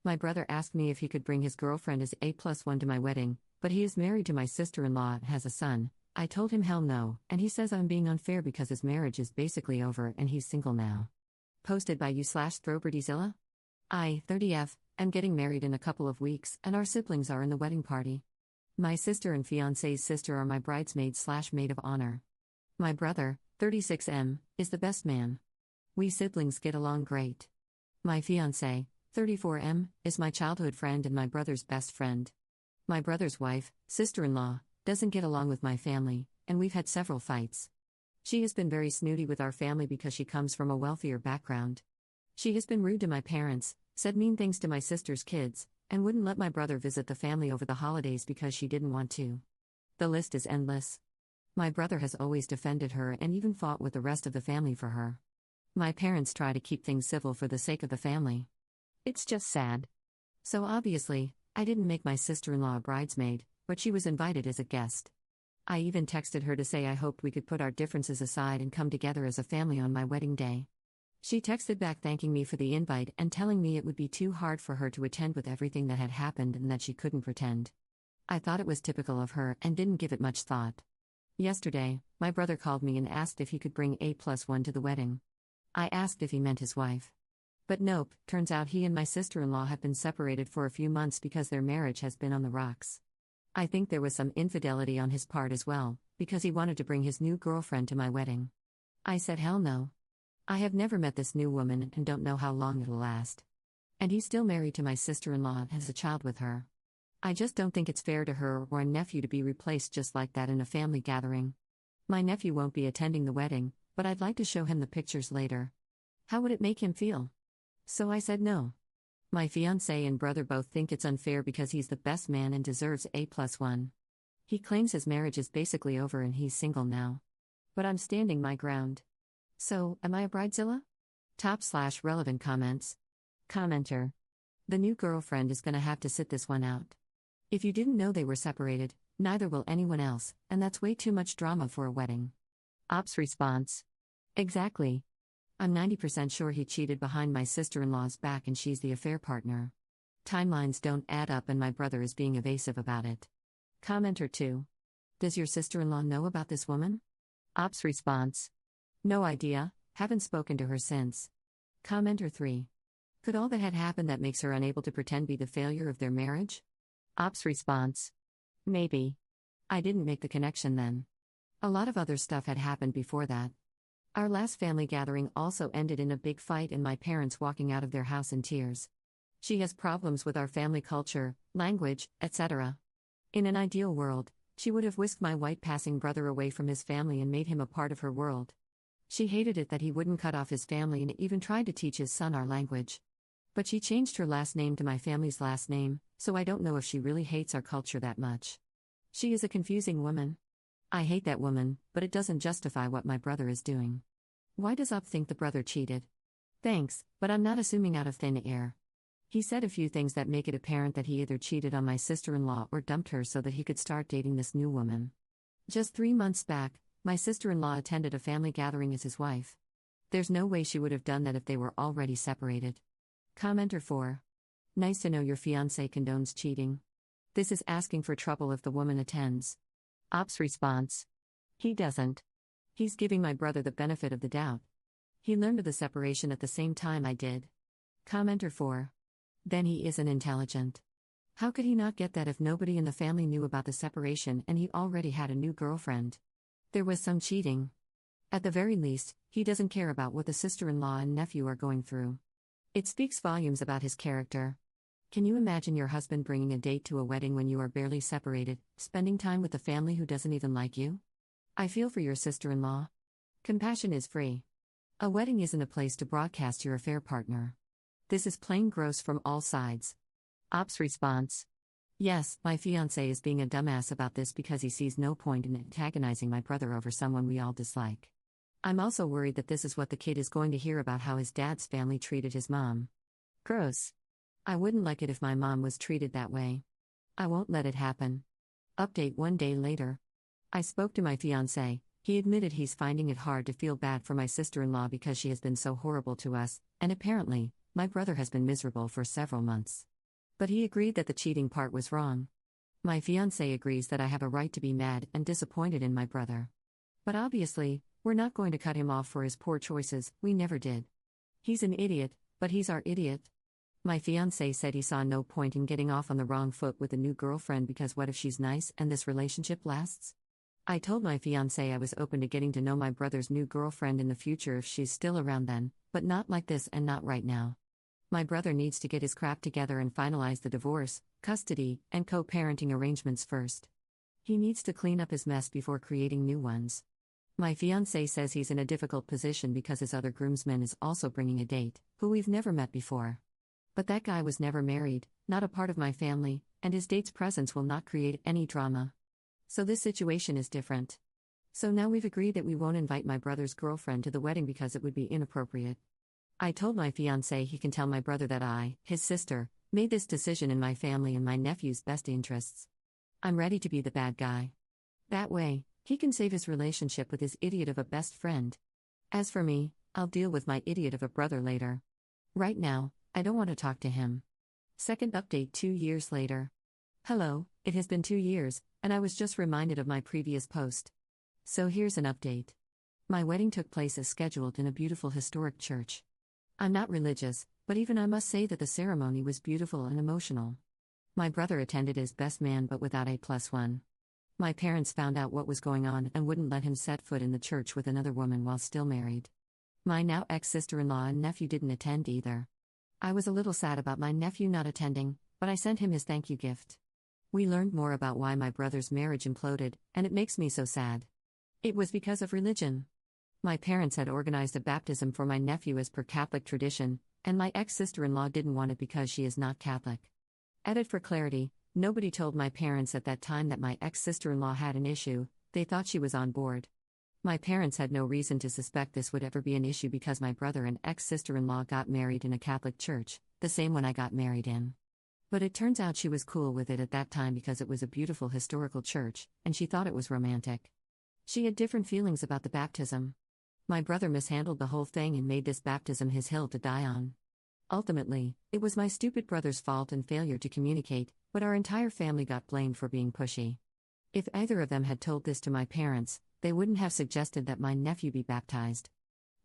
My brother asked me if he could bring his girlfriend as A+1 to my wedding, but he is married to my sister-in-law and has a son. I told him hell no, and he says I'm being unfair because his marriage is basically over and he's single now. Posted by you/Throwbirdizilla? I, 30F, am getting married in a couple of weeks, and our siblings are in the wedding party. My sister and fiancé's sister are my bridesmaid/maid of honor. My brother, 36M, is the best man. We siblings get along great. My fiancé, 34M, is my childhood friend and my brother's best friend. My brother's wife, sister-in-law, doesn't get along with my family, and we've had several fights. She has been very snooty with our family because she comes from a wealthier background. She has been rude to my parents, said mean things to my sister's kids, and wouldn't let my brother visit the family over the holidays because she didn't want to. The list is endless. My brother has always defended her and even fought with the rest of the family for her. My parents try to keep things civil for the sake of the family. It's just sad. So obviously, I didn't make my sister-in-law a bridesmaid, but she was invited as a guest. I even texted her to say I hoped we could put our differences aside and come together as a family on my wedding day. She texted back thanking me for the invite and telling me it would be too hard for her to attend with everything that had happened and that she couldn't pretend. I thought it was typical of her and didn't give it much thought. Yesterday, my brother called me and asked if he could bring A+1 to the wedding. I asked if he meant his wife. But nope, turns out he and my sister-in-law have been separated for a few months because their marriage has been on the rocks. I think there was some infidelity on his part as well, because he wanted to bring his new girlfriend to my wedding. I said hell no. I have never met this new woman and don't know how long it'll last. And he's still married to my sister-in-law and has a child with her. I just don't think it's fair to her or a nephew to be replaced just like that in a family gathering. My nephew won't be attending the wedding, but I'd like to show him the pictures later. How would it make him feel? So I said no. My fiancé and brother both think it's unfair because he's the best man and deserves A+1. He claims his marriage is basically over and he's single now. But I'm standing my ground. So, am I a bridezilla? Top/relevant comments. Commenter. The new girlfriend is gonna have to sit this one out. If you didn't know they were separated, neither will anyone else, and that's way too much drama for a wedding. Ops response. Exactly. I'm 90% sure he cheated behind my sister-in-law's back and she's the affair partner. Timelines don't add up and my brother is being evasive about it. Commenter 2. Does your sister-in-law know about this woman? Ops response. No idea, haven't spoken to her since. Commenter 3. Could all that had happened that makes her unable to pretend be the failure of their marriage? Ops response. Maybe. I didn't make the connection then. A lot of other stuff had happened before that. Our last family gathering also ended in a big fight and my parents walking out of their house in tears. She has problems with our family culture, language, etc. In an ideal world, she would have whisked my white passing brother away from his family and made him a part of her world. She hated it that he wouldn't cut off his family and even tried to teach his son our language. But she changed her last name to my family's last name, so I don't know if she really hates our culture that much. She is a confusing woman. I hate that woman, but it doesn't justify what my brother is doing. Why does Op think the brother cheated? Thanks, but I'm not assuming out of thin air. He said a few things that make it apparent that he either cheated on my sister-in-law or dumped her so that he could start dating this new woman. Just 3 months back, my sister-in-law attended a family gathering as his wife. There's no way she would have done that if they were already separated. Commenter 4. Nice to know your fiancé condones cheating. This is asking for trouble if the woman attends. Op's response. He doesn't. He's giving my brother the benefit of the doubt. He learned of the separation at the same time I did. Commenter 4. Then he isn't intelligent. How could he not get that if nobody in the family knew about the separation and he already had a new girlfriend? There was some cheating. At the very least, he doesn't care about what the sister-in-law and nephew are going through. It speaks volumes about his character. Can you imagine your husband bringing a date to a wedding when you are barely separated, spending time with a family who doesn't even like you? I feel for your sister-in-law. Compassion is free. A wedding isn't a place to broadcast your affair partner. This is plain gross from all sides. Op's response. Yes, my fiancé is being a dumbass about this because he sees no point in antagonizing my brother over someone we all dislike. I'm also worried that this is what the kid is going to hear about how his dad's family treated his mom. Gross. I wouldn't like it if my mom was treated that way. I won't let it happen. Update 1 day later. I spoke to my fiancé. He admitted he's finding it hard to feel bad for my sister-in-law because she has been so horrible to us, and apparently, my brother has been miserable for several months. But he agreed that the cheating part was wrong. My fiancé agrees that I have a right to be mad and disappointed in my brother. But obviously, we're not going to cut him off for his poor choices, we never did. He's an idiot, but he's our idiot. My fiancé said he saw no point in getting off on the wrong foot with a new girlfriend because what if she's nice and this relationship lasts? I told my fiancé I was open to getting to know my brother's new girlfriend in the future if she's still around then, but not like this and not right now. My brother needs to get his crap together and finalize the divorce, custody, and co-parenting arrangements first. He needs to clean up his mess before creating new ones. My fiancé says he's in a difficult position because his other groomsman is also bringing a date, who we've never met before. But that guy was never married, not a part of my family, and his date's presence will not create any drama. So this situation is different. So now we've agreed that we won't invite my brother's girlfriend to the wedding because it would be inappropriate. I told my fiancé he can tell my brother that I, his sister, made this decision in my family and my nephew's best interests. I'm ready to be the bad guy. That way, he can save his relationship with his idiot of a best friend. As for me, I'll deal with my idiot of a brother later. Right now, I don't want to talk to him. Second update 2 years later. Hello, it has been 2 years, and I was just reminded of my previous post. So here's an update. My wedding took place as scheduled in a beautiful historic church. I'm not religious, but even I must say that the ceremony was beautiful and emotional. My brother attended as best man but without A+1. My parents found out what was going on and wouldn't let him set foot in the church with another woman while still married. My now ex-sister-in-law and nephew didn't attend either. I was a little sad about my nephew not attending, but I sent him his thank you gift. We learned more about why my brother's marriage imploded, and it makes me so sad. It was because of religion. My parents had organized a baptism for my nephew as per Catholic tradition, and my ex-sister-in-law didn't want it because she is not Catholic. Added for clarity, nobody told my parents at that time that my ex-sister-in-law had an issue, they thought she was on board. My parents had no reason to suspect this would ever be an issue because my brother and ex-sister-in-law got married in a Catholic church, the same one I got married in. But it turns out she was cool with it at that time because it was a beautiful historical church, and she thought it was romantic. She had different feelings about the baptism. My brother mishandled the whole thing and made this baptism his hill to die on. Ultimately, it was my stupid brother's fault and failure to communicate, but our entire family got blamed for being pushy. If either of them had told this to my parents, they wouldn't have suggested that my nephew be baptized.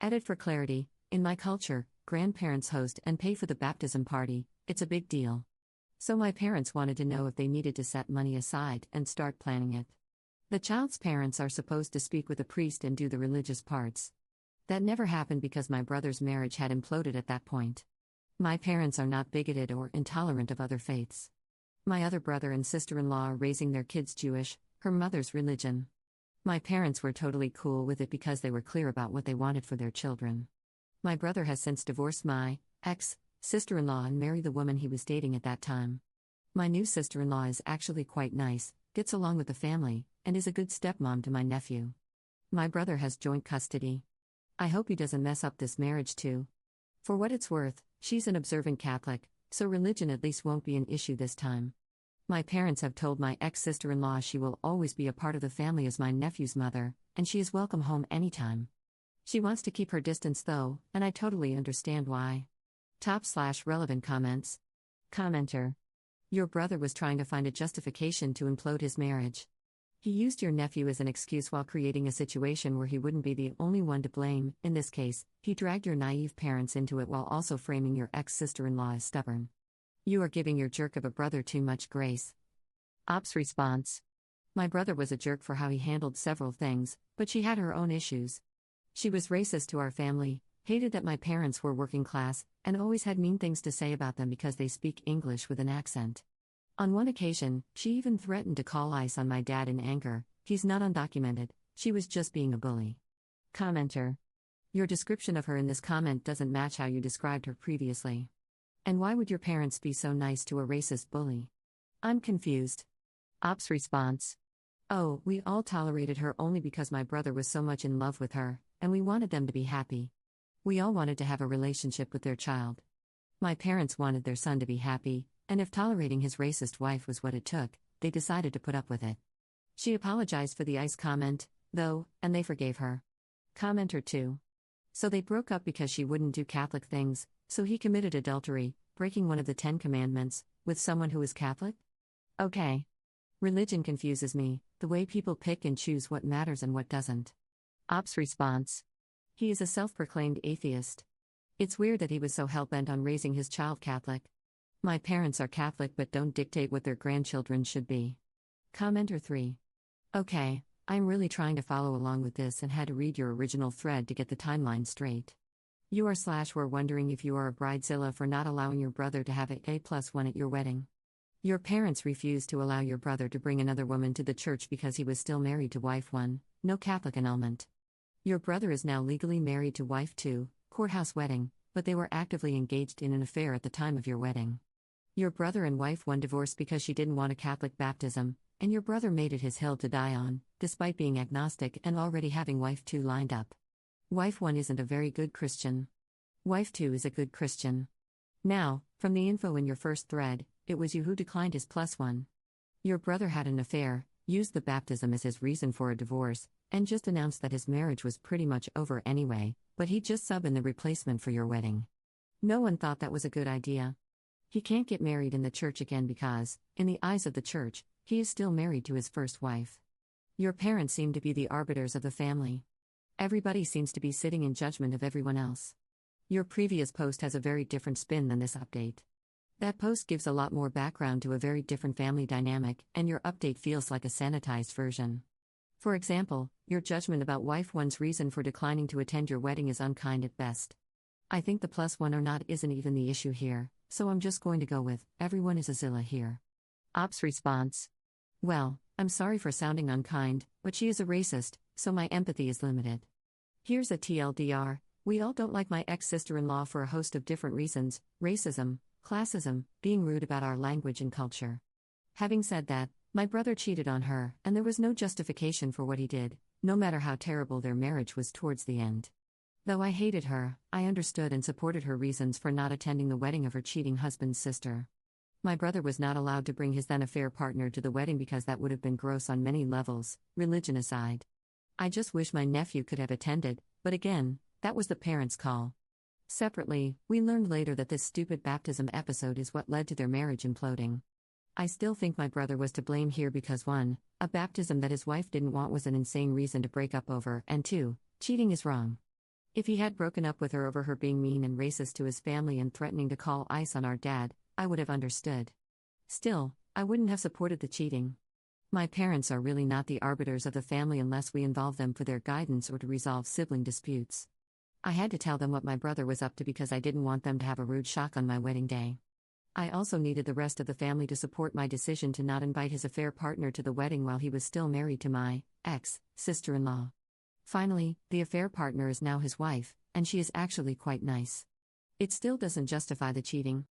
Added for clarity, in my culture, grandparents host and pay for the baptism party, it's a big deal. So my parents wanted to know if they needed to set money aside and start planning it. The child's parents are supposed to speak with a priest and do the religious parts. That never happened because my brother's marriage had imploded at that point. My parents are not bigoted or intolerant of other faiths. My other brother and sister-in-law are raising their kids Jewish, her mother's religion. My parents were totally cool with it because they were clear about what they wanted for their children. My brother has since divorced my ex-sister-in-law and married the woman he was dating at that time. My new sister-in-law is actually quite nice, gets along with the family, and is a good stepmom to my nephew. My brother has joint custody. I hope he doesn't mess up this marriage too. For what it's worth, she's an observant Catholic, so religion at least won't be an issue this time. My parents have told my ex-sister-in-law she will always be a part of the family as my nephew's mother, and she is welcome home anytime. She wants to keep her distance though, and I totally understand why. Top/relevant comments. Commenter. Your brother was trying to find a justification to implode his marriage. He used your nephew as an excuse while creating a situation where he wouldn't be the only one to blame. In this case, he dragged your naive parents into it while also framing your ex-sister-in-law as stubborn. You are giving your jerk of a brother too much grace. Ops response. My brother was a jerk for how he handled several things, but she had her own issues. She was racist to our family, hated that my parents were working class, and always had mean things to say about them because they speak English with an accent. On one occasion, she even threatened to call ICE on my dad in anger. He's not undocumented, she was just being a bully. Commenter. Your description of her in this comment doesn't match how you described her previously. And why would your parents be so nice to a racist bully? I'm confused. Ops response. Oh, we all tolerated her only because my brother was so much in love with her, and we wanted them to be happy. We all wanted to have a relationship with their child. My parents wanted their son to be happy, and if tolerating his racist wife was what it took, they decided to put up with it. She apologized for the ICE comment, though, and they forgave her. Commenter 2. So they broke up because she wouldn't do Catholic things, so he committed adultery, breaking one of the 10 Commandments, with someone who is Catholic? Okay. Religion confuses me, the way people pick and choose what matters and what doesn't. Ops response. He is a self-proclaimed atheist. It's weird that he was so hell-bent on raising his child Catholic. My parents are Catholic but don't dictate what their grandchildren should be. Commenter 3. Okay, I'm really trying to follow along with this and had to read your original thread to get the timeline straight. You were wondering if you are a bridezilla for not allowing your brother to have A+1 at your wedding. Your parents refused to allow your brother to bring another woman to the church because he was still married to wife 1, no Catholic annulment. Your brother is now legally married to wife 2, courthouse wedding, but they were actively engaged in an affair at the time of your wedding. Your brother and wife 1 divorced because she didn't want a Catholic baptism, and your brother made it his hill to die on, despite being agnostic and already having wife 2 lined up. Wife 1 isn't a very good Christian. Wife 2 is a good Christian. Now, from the info in your first thread, it was you who declined his +1. Your brother had an affair, used the baptism as his reason for a divorce, and just announced that his marriage was pretty much over anyway, but he'd just sub in the replacement for your wedding. No one thought that was a good idea. He can't get married in the church again because, in the eyes of the church, he is still married to his first wife. Your parents seem to be the arbiters of the family. Everybody seems to be sitting in judgment of everyone else. Your previous post has a very different spin than this update. That post gives a lot more background to a very different family dynamic, and your update feels like a sanitized version. For example, your judgment about wife 1's reason for declining to attend your wedding is unkind at best. I think the +1 or not isn't even the issue here, so I'm just going to go with, everyone is a Zilla here. Ops response. Well, I'm sorry for sounding unkind, but she is a racist, so my empathy is limited. Here's a TLDR, we all don't like my ex-sister-in-law for a host of different reasons: racism, classism, being rude about our language and culture. Having said that, my brother cheated on her, and there was no justification for what he did, no matter how terrible their marriage was towards the end. Though I hated her, I understood and supported her reasons for not attending the wedding of her cheating husband's sister. My brother was not allowed to bring his then-affair partner to the wedding because that would have been gross on many levels, religion aside. I just wish my nephew could have attended, but again, that was the parents' call. Separately, we learned later that this stupid baptism episode is what led to their marriage imploding. I still think my brother was to blame here because 1, a baptism that his wife didn't want was an insane reason to break up over, and 2, cheating is wrong. If he had broken up with her over her being mean and racist to his family and threatening to call ICE on our dad, I would have understood. Still, I wouldn't have supported the cheating. My parents are really not the arbiters of the family unless we involve them for their guidance or to resolve sibling disputes. I had to tell them what my brother was up to because I didn't want them to have a rude shock on my wedding day. I also needed the rest of the family to support my decision to not invite his affair partner to the wedding while he was still married to my ex-sister-in-law. Finally, the affair partner is now his wife, and she is actually quite nice. It still doesn't justify the cheating.